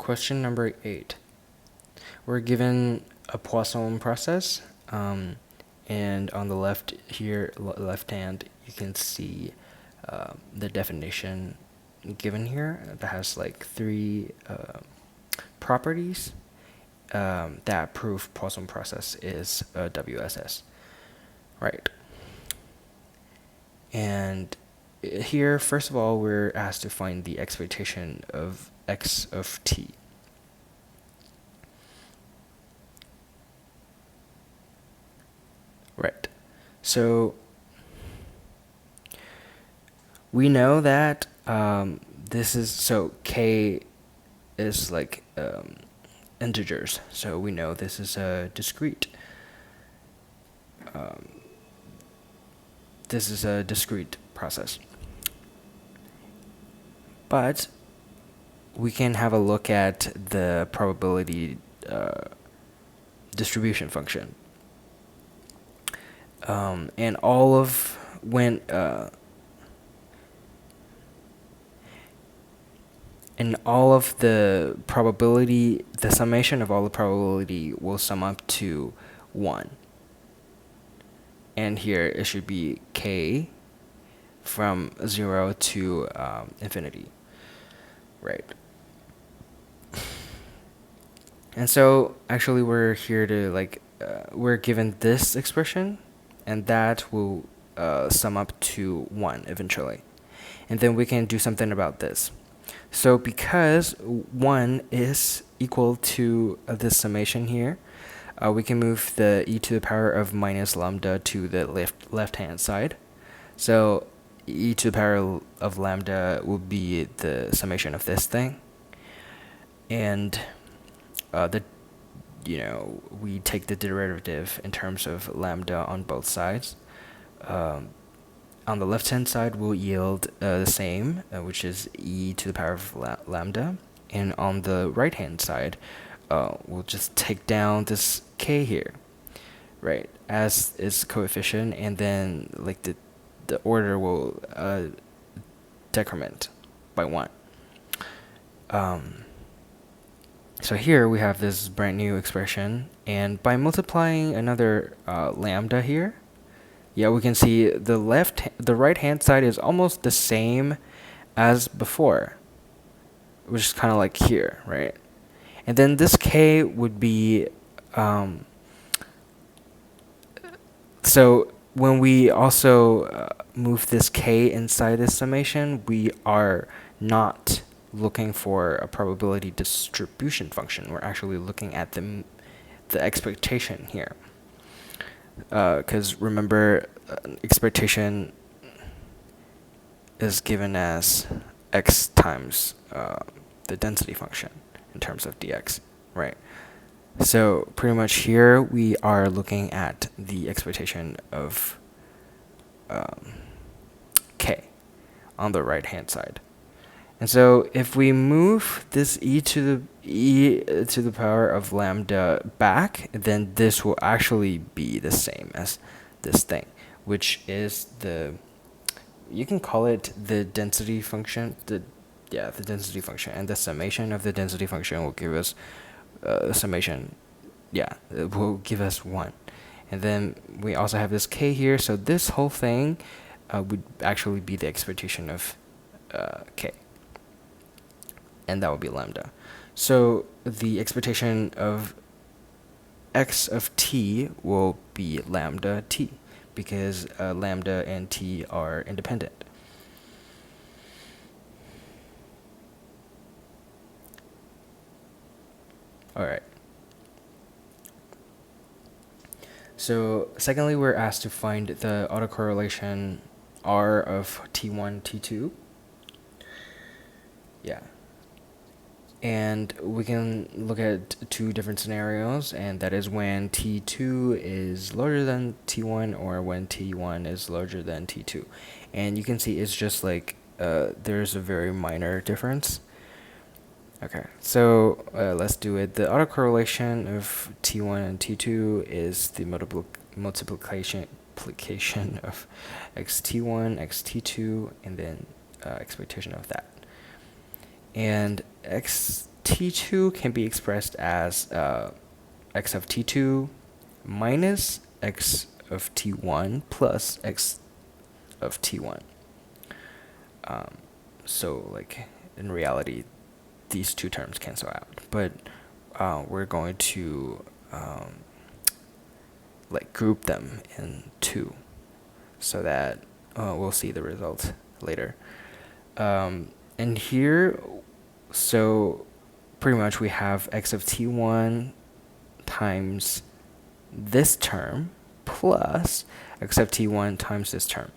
Question number 8. We're given a Poisson process, and on the left here, left hand, you can see the definition given here that has like three properties that prove Poisson process is a WSS, right? And here, first of all, we're asked to find the expectation of x of t. Right. So we know that this is, so k is like integers. So we know this is a discrete. This is a discrete process. But we can have a look at the probability distribution function. And all of when and all of the probability, the summation of all the probability will sum up to 1. And here it should be k from 0 to infinity, right? And so actually we're here to we're given this expression, and that will sum up to 1 eventually. And then we can do something about this. So because 1 is equal to this summation here, we can move the e to the power of minus lambda to the left hand side. So e to the power of lambda will be the summation of this thing, and we take the derivative in terms of lambda on both sides. On the left hand side will yield the same, which is e to the power of lambda, and on the right hand side we'll just take down this k here, right, as its coefficient, and then like the order will decrement by 1. So here we have this brand new expression, and by multiplying another lambda here, we can see the right hand side is almost the same as before, which is kind of like here, right? And then this k would be so when we also move this k inside this summation, we are not looking for a probability distribution function. We're actually looking at the expectation here. Because remember, expectation is given as x times the density function in terms of dx, right? So pretty much here we are looking at the expectation of k on the right hand side. And so if we move this e to the power of lambda back, then this will actually be the same as this thing, which is you can call it the density function, the density function, and the summation of the density function will give us the summation, it will give us 1. And then we also have this k here, so this whole thing would actually be the expectation of k. And that would be lambda. So the expectation of x of t will be lambda t, because lambda and t are independent. Alright. So secondly, we're asked to find the autocorrelation R of T1, T2. And we can look at 2 different scenarios, and that is when T2 is larger than T1 or when T1 is larger than T2. And you can see it's just like there's a very minor difference. Okay, so let's do it. The autocorrelation of T1 and T2 is the multiplication of xt1, xt2, and then expectation of that. And xt T2 can be expressed as x of T2 minus x of T1 plus x of T1. So like in reality, these two terms cancel out, but we're going to like group them in two so that we'll see the result later. And here, so pretty much we have x of T1 times this term plus x of T1 times this term.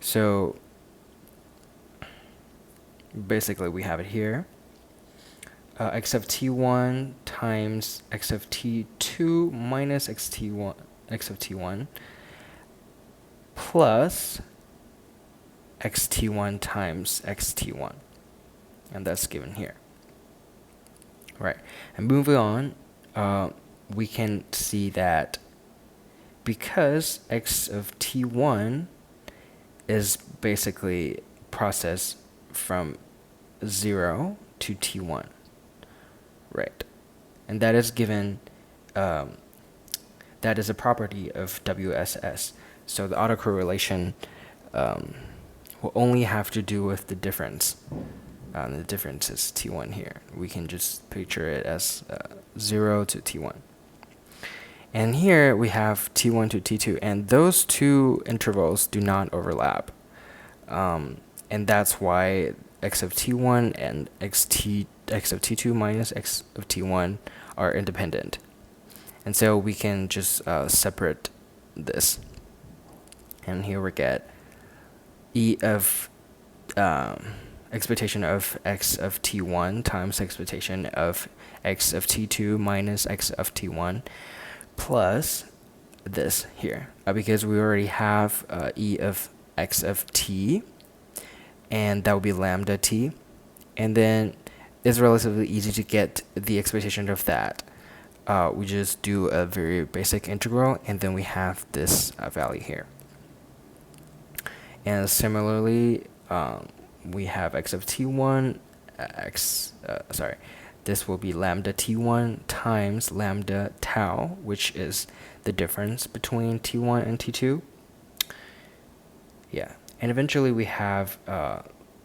So basically we have it here. X of T1 times x of T2 minus x of T1 plus xt1 times xt1, and that's given here. Right, and moving on, we can see that because x of T1 is basically processed from 0 to T1, right, and that is given, that is a property of WSS. So the autocorrelation will only have to do with the difference. The difference is T1 here. We can just picture it as 0 to T1. And here we have T1 to T2, and those two intervals do not overlap. And that's why x of T1 and x of T2 minus x of T1 are independent. And so we can just separate this. And here we get e of expectation of x of T1 times expectation of x of T2 minus x of T1 plus this here, because we already have e of x of t, and that would be lambda t, and then it's relatively easy to get the expectation of that. We just do a very basic integral, and then we have this value here. And similarly, we have x of T1, this will be lambda T1 times lambda tau, which is the difference between T1 and T2. Yeah, and eventually we have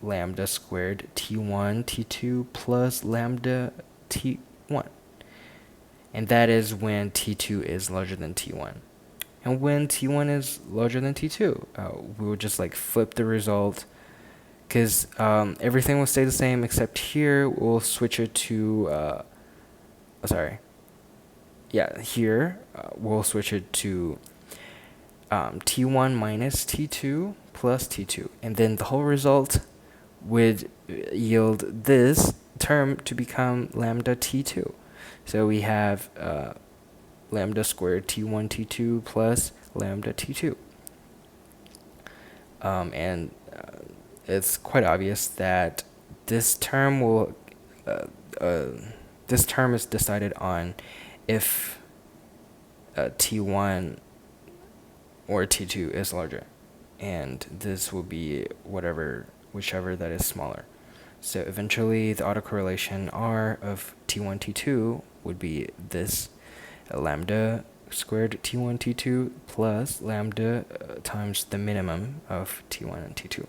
lambda squared T1, T2 plus lambda T1. And that is when T2 is larger than T1. And when T1 is larger than T2, we will just like flip the result, because everything will stay the same except here we'll switch it to, here we'll switch it to T1 minus T2 plus T2. And then the whole result would yield this term to become lambda T2. So we have lambda squared T1 T2 plus lambda T2. And it's quite obvious that this term will this term is decided on if T1 or T2 is larger, and this will be whichever that is smaller. So eventually the autocorrelation R of T1 T2 would be this lambda squared T1 T2 plus lambda times the minimum of T1 and T2.